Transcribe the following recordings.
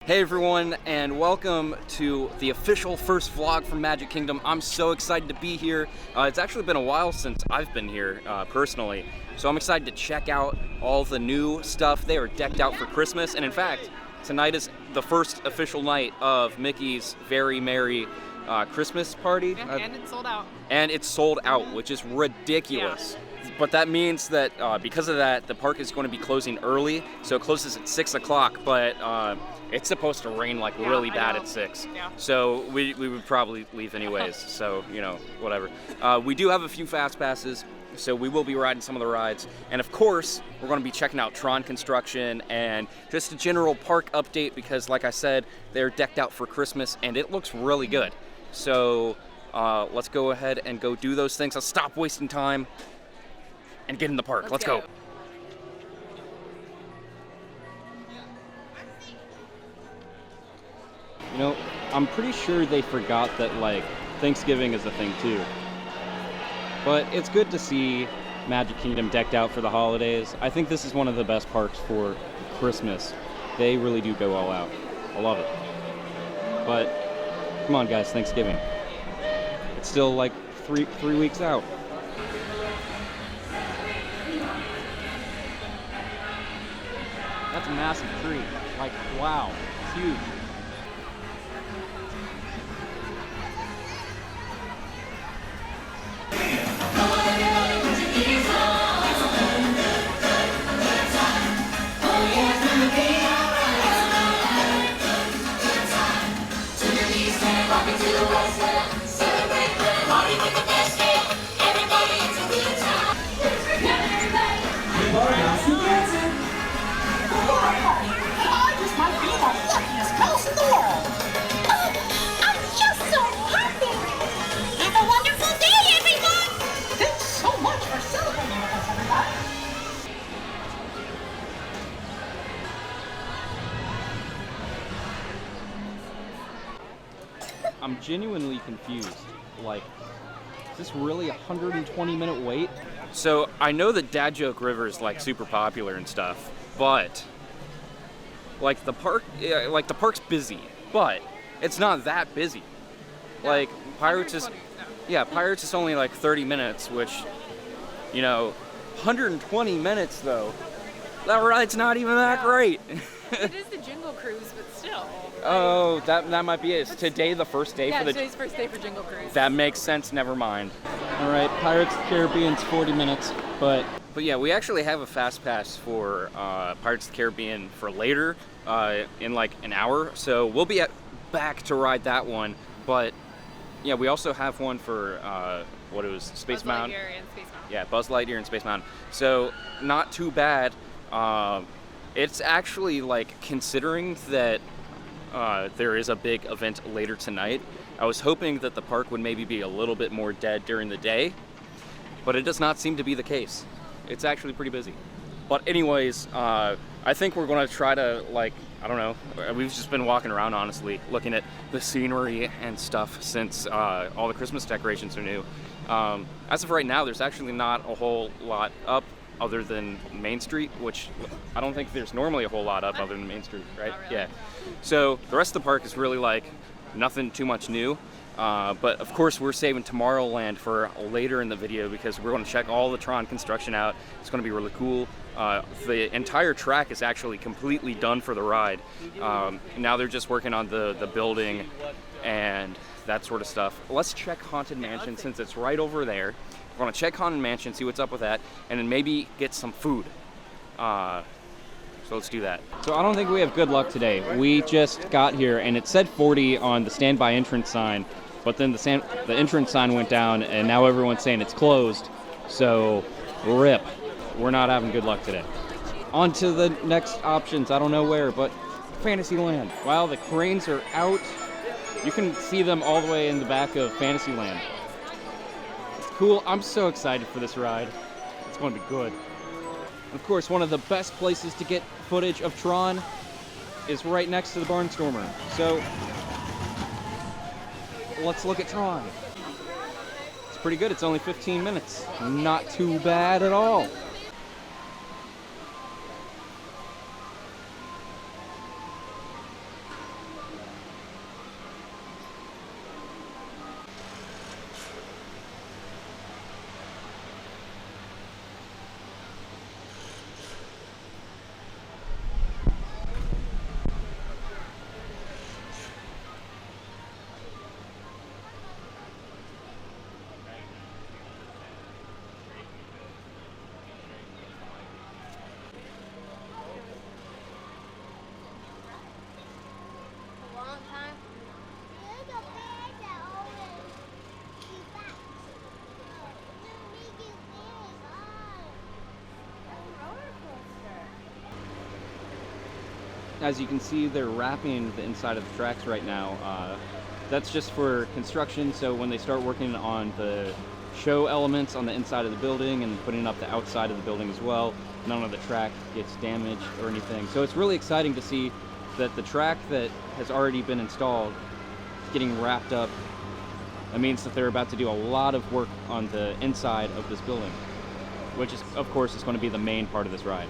Hey everyone, and welcome to the official first vlog from Magic Kingdom. I'm so excited to be here. It's actually been a while since I've been here personally, so I'm excited to check out all the new stuff. They are decked out for Christmas, and in fact, tonight is the first official night of Mickey's Very Merry Christmas party. Yeah, and it's sold out. And it's sold out, which is ridiculous. Yeah. But that means that because of that, the park is going to be closing early, so it closes at 6 o'clock, but it's supposed to rain like really bad at 6. Yeah. So we would probably leave anyways, so, you know, whatever. We do have a few fast passes, so we will be riding some of the rides. And of course, we're going to be checking out Tron construction and just a general park update because, like I said, they're decked out for Christmas and it looks really good. So let's go ahead and go do those things. Let's stop wasting time and get in the park. Let's go. You know, I'm pretty sure they forgot that, like, Thanksgiving is a thing too. But it's good to see Magic Kingdom decked out for the holidays. I think this is one of the best parks for Christmas. They really do go all out. I love it. But come on, guys, Thanksgiving. It's still like three weeks out. That's a massive tree. Like, wow, it's huge. I'm genuinely confused. Like, is this really a 120-minute wait? So I know that Dad Joke River is like super popular and stuff, but like the park's busy, but it's not that busy. No, like Pirates is, Pirates is only like 30 minutes, which, you know, 120 minutes though. That ride's not even that great. It is the Jingle Cruise, but still. Oh, that might be it. Is today the first day for the... today's first day for Jingle Cruise. That makes sense, never mind. All right, Pirates of the Caribbean's 40 minutes, but yeah, we actually have a fast pass for Pirates of the Caribbean for later, in like an hour, so we'll be back to ride that one, but yeah, we also have one for, Space Mountain. Buzz Lightyear and Space Mountain. Yeah, Buzz Lightyear and Space Mountain. So, not too bad. It's actually, like, considering that there is a big event later tonight, I was hoping that the park would maybe be a little bit more dead during the day, but it does not seem to be the case. It's actually pretty busy. But anyways, I think we're going to try to, like, I don't know, we've just been walking around, honestly, looking at the scenery and stuff since all the Christmas decorations are new. As of right now, there's actually not a whole lot up other than Main Street, which I don't think there's normally a whole lot up other than Main Street, right? Not really. Yeah. So the rest of the park is really like nothing too much new. But of course we're saving Tomorrowland for later in the video because we're going to check all the Tron construction out. It's going to be really cool. The entire track is actually completely done for the ride. Now they're just working on the building and that sort of stuff. Let's check Haunted Mansion since it's right over there. We're going to check Haunted Mansion, see what's up with that, and then maybe get some food. So let's do that. So I don't think we have good luck today. We just got here and it said 40 on the standby entrance sign, but then the entrance sign went down and now everyone's saying it's closed. So rip. We're not having good luck today. On to the next options. I don't know where, but Fantasyland. Wow, the cranes are out. You can see them all the way in the back of Fantasyland. It's cool. I'm so excited for this ride. It's going to be good. Of course, one of the best places to get footage of Tron is right next to the Barnstormer. So let's look at Tron. It's pretty good. It's only 15 minutes. Not too bad at all. as you can see, they're wrapping the inside of the tracks right now. That's just for construction, so when they start working on the show elements on the inside of the building and putting up the outside of the building as well, none of the track gets damaged or anything. So it's really exciting to see that the track that has already been installed is getting wrapped up. That means that they're about to do a lot of work on the inside of this building, which is, of course, is going to be the main part of this ride.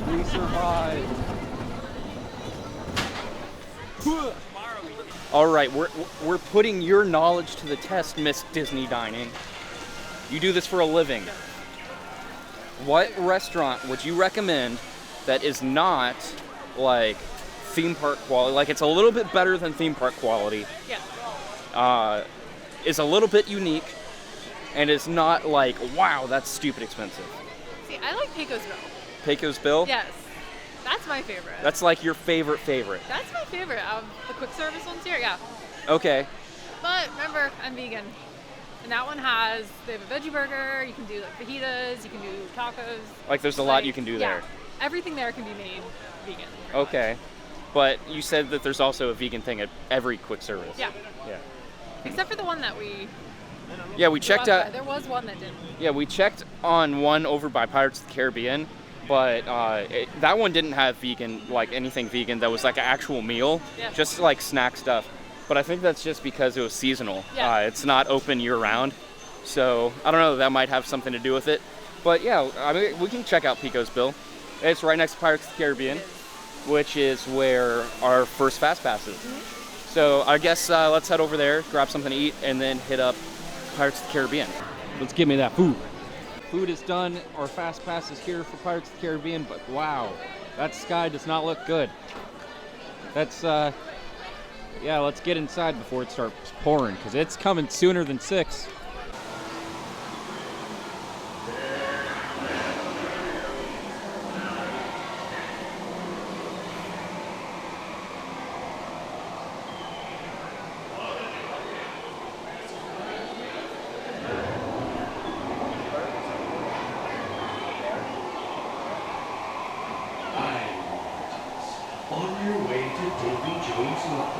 We survived. All right, we're putting your knowledge to the test, Miss Disney Dining. You do this for a living. What restaurant would you recommend that is not like theme park quality? Like it's a little bit better than theme park quality. Yeah. Is a little bit unique, and is not like, wow, that's stupid expensive. See, I like Pecos Bill. Pecos Bill? Yes. That's my favorite. That's like your favorite. That's my favorite of the quick service ones here, yeah. Okay. But remember, I'm vegan. And that one they have a veggie burger, you can do like fajitas, you can do tacos. Like there's a lot you can do there. Everything there can be made vegan. Okay. But you said that there's also a vegan thing at every quick service. Yeah. Yeah. Except for the one that we checked out. There was one that didn't. Yeah, we checked on one over by Pirates of the Caribbean, but that one didn't have vegan, like anything vegan. That was like an actual meal, just like snack stuff. But I think that's just because it was seasonal. Yeah. It's not open year round, so I don't know. That might have something to do with it. But yeah, I mean, we can check out Pecos Bill. It's right next to Pirates of the Caribbean, which is where our first Fast Pass is. Mm-hmm. So I guess let's head over there, grab something to eat, and then hit up Pirates of the Caribbean. Let's give me that food. Food is done. Our Fast Pass is here for Pirates of the Caribbean, but wow, that sky does not look good. That's, yeah, let's get inside before it starts pouring, because it's coming sooner than 6. On your way to Davy Jones' Lounge.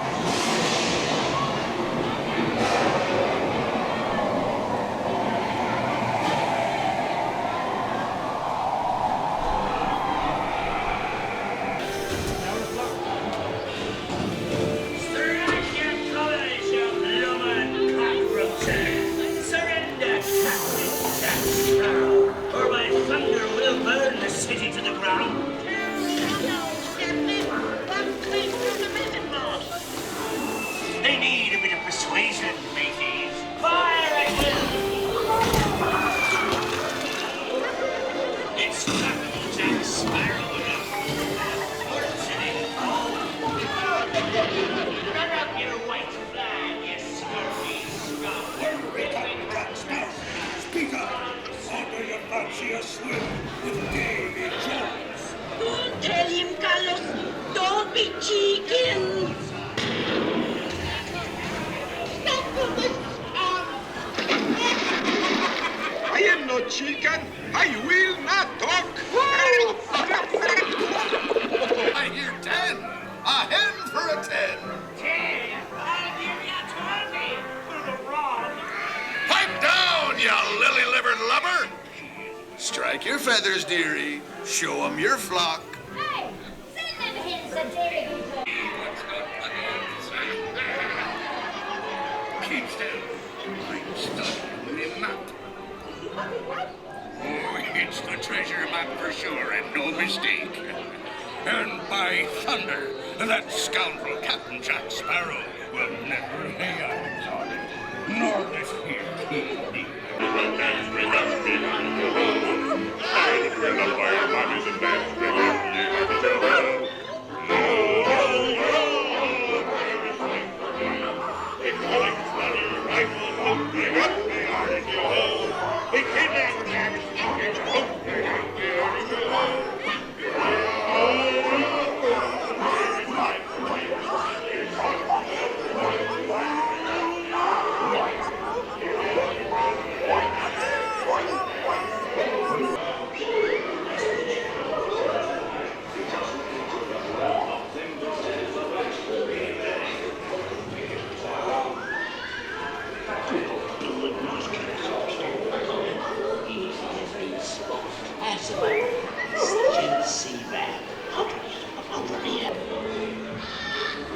me chickens. I am no chicken. I will not talk. I hear 10. A hen for a 10. 10. I'll give you 20 for the rod. Pipe down, you lily-livered lubber. Strike your feathers, dearie. Show 'em your flock. Hey, send them hens a dairy good. Keep still. I'm studying the map. Oh, it's the treasure map for sure, and no mistake. And by thunder, that scoundrel Captain Jack Sparrow will never lay eyes on it, nor this here key.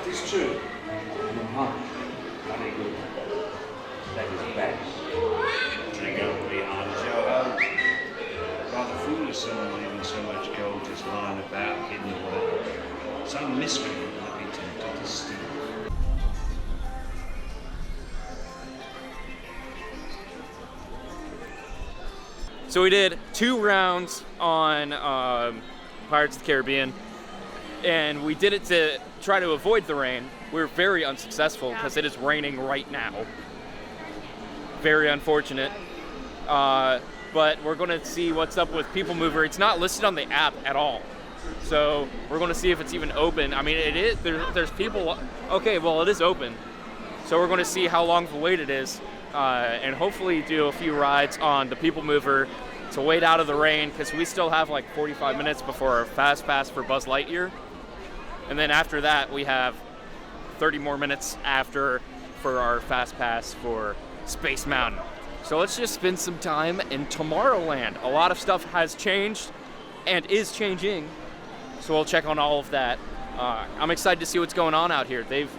It's true. Very good. That is bad. Drink up behind Joe. Rather foolish someone leaving so much gold just lying about hidden away. Some mystery might be tempted to steal. So we did 2 rounds on Pirates of the Caribbean, and we did it to try to avoid the rain. We were very unsuccessful because it is raining right now. Very unfortunate. But we're going to see what's up with People Mover. It's not listed on the app at all. So we're going to see if it's even open. I mean, it is. There's people. Okay, well, it is open. So we're going to see how long the wait it is. And hopefully do a few rides on the People Mover to wait out of the rain, because we still have like 45 minutes before our Fast Pass for Buzz Lightyear. And then after that, we have 30 more minutes after for our Fast Pass for Space Mountain. So let's just spend some time in Tomorrowland. A lot of stuff has changed and is changing, so we'll check on all of that. I'm excited to see what's going on out here. They've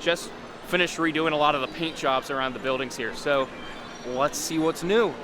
just finished redoing a lot of the paint jobs around the buildings here, so let's see what's new.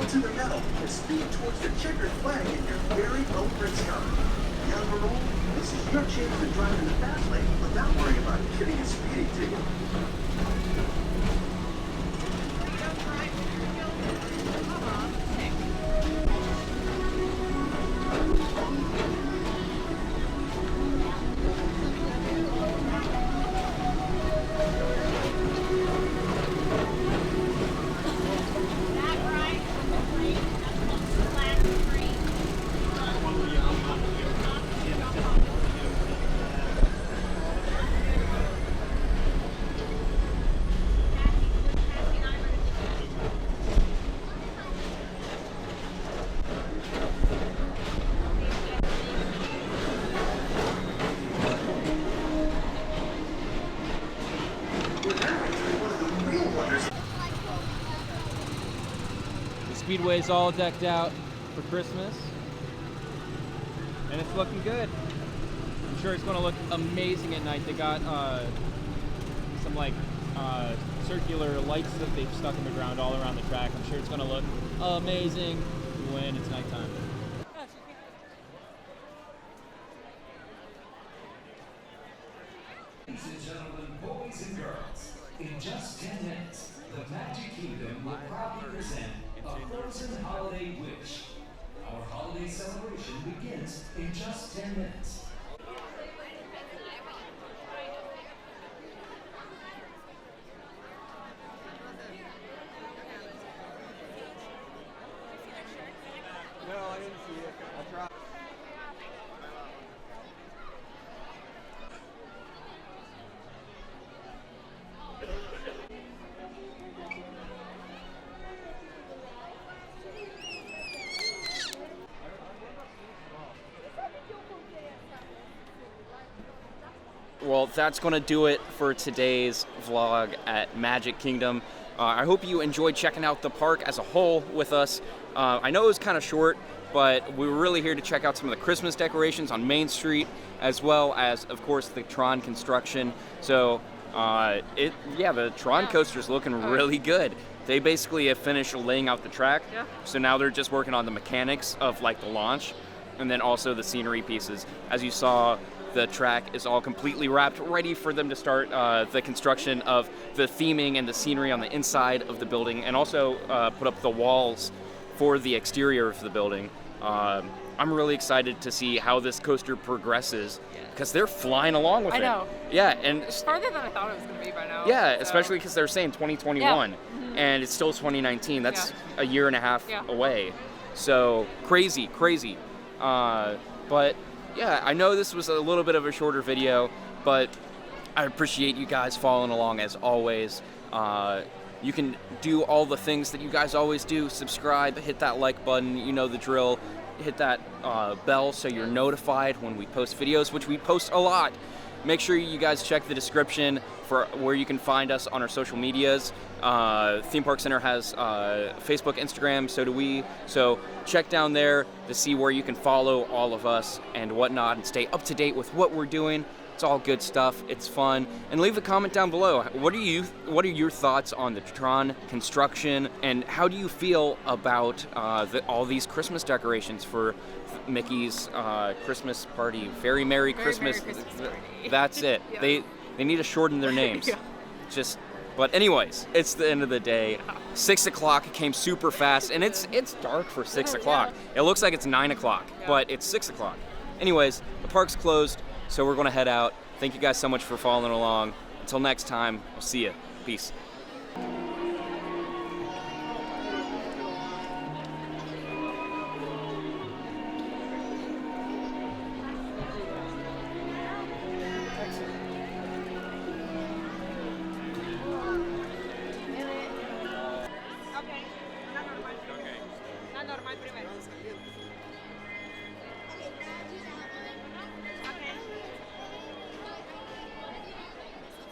To the metal and speed towards the checkered flag in your very own Prince car. Young or old, this is your chance to drive in the fast lane without worrying about getting a speeding ticket. The speedway's all decked out for Christmas, and it's looking good. I'm sure it's going to look amazing at night. They got some like circular lights that they've stuck in the ground all around the track. I'm sure it's going to look amazing when it's nighttime. Ladies and gentlemen, boys and girls, in just 10 minutes, the Magic Kingdom will proudly present a Frozen Holiday Wish. Our holiday celebration begins in just 10 minutes. No, I didn't see it. I tried. Well, that's going to do it for today's vlog at Magic Kingdom. I hope you enjoyed checking out the park as a whole with us. I know it was kind of short, but we were really here to check out some of the Christmas decorations on Main Street, as well as, of course, the Tron construction. So, the Tron coaster's looking really good. They basically have finished laying out the track, so now they're just working on the mechanics of like the launch, and then also the scenery pieces. As you saw, the track is all completely wrapped, ready for them to start the construction of the theming and the scenery on the inside of the building, and also put up the walls for the exterior of the building. I'm really excited to see how this coaster progresses, because they're flying along with it. I know. Yeah, and It's farther than I thought it was going to be by now. yeah, so. especially because they're saying 2021, and it's still 2019. That's a year and a half away. So crazy. But yeah, I know this was a little bit of a shorter video, but I appreciate you guys following along as always. You can do all the things that you guys always do. Subscribe, hit that like button, you know the drill. Hit that bell so you're notified when we post videos, which we post a lot. Make sure you guys check the description for where you can find us on our social medias. Theme Park Center has Facebook, Instagram, so do we. So check down there to see where you can follow all of us and whatnot and stay up to date with what we're doing. It's all good stuff. It's fun. And leave a comment down below. What are your thoughts on the Tron construction, and how do you feel about all these Christmas decorations for Mickey's Christmas party? Very Merry Christmas. Merry Christmas party. That's it. They need to shorten their names. But anyways, it's the end of the day. 6 o'clock came super fast, and it's dark for 6 o'clock. It looks like it's 9 o'clock, but it's 6 o'clock. Anyways, the park's closed, so we're gonna head out. Thank you guys so much for following along. Until next time, I'll see you. Peace.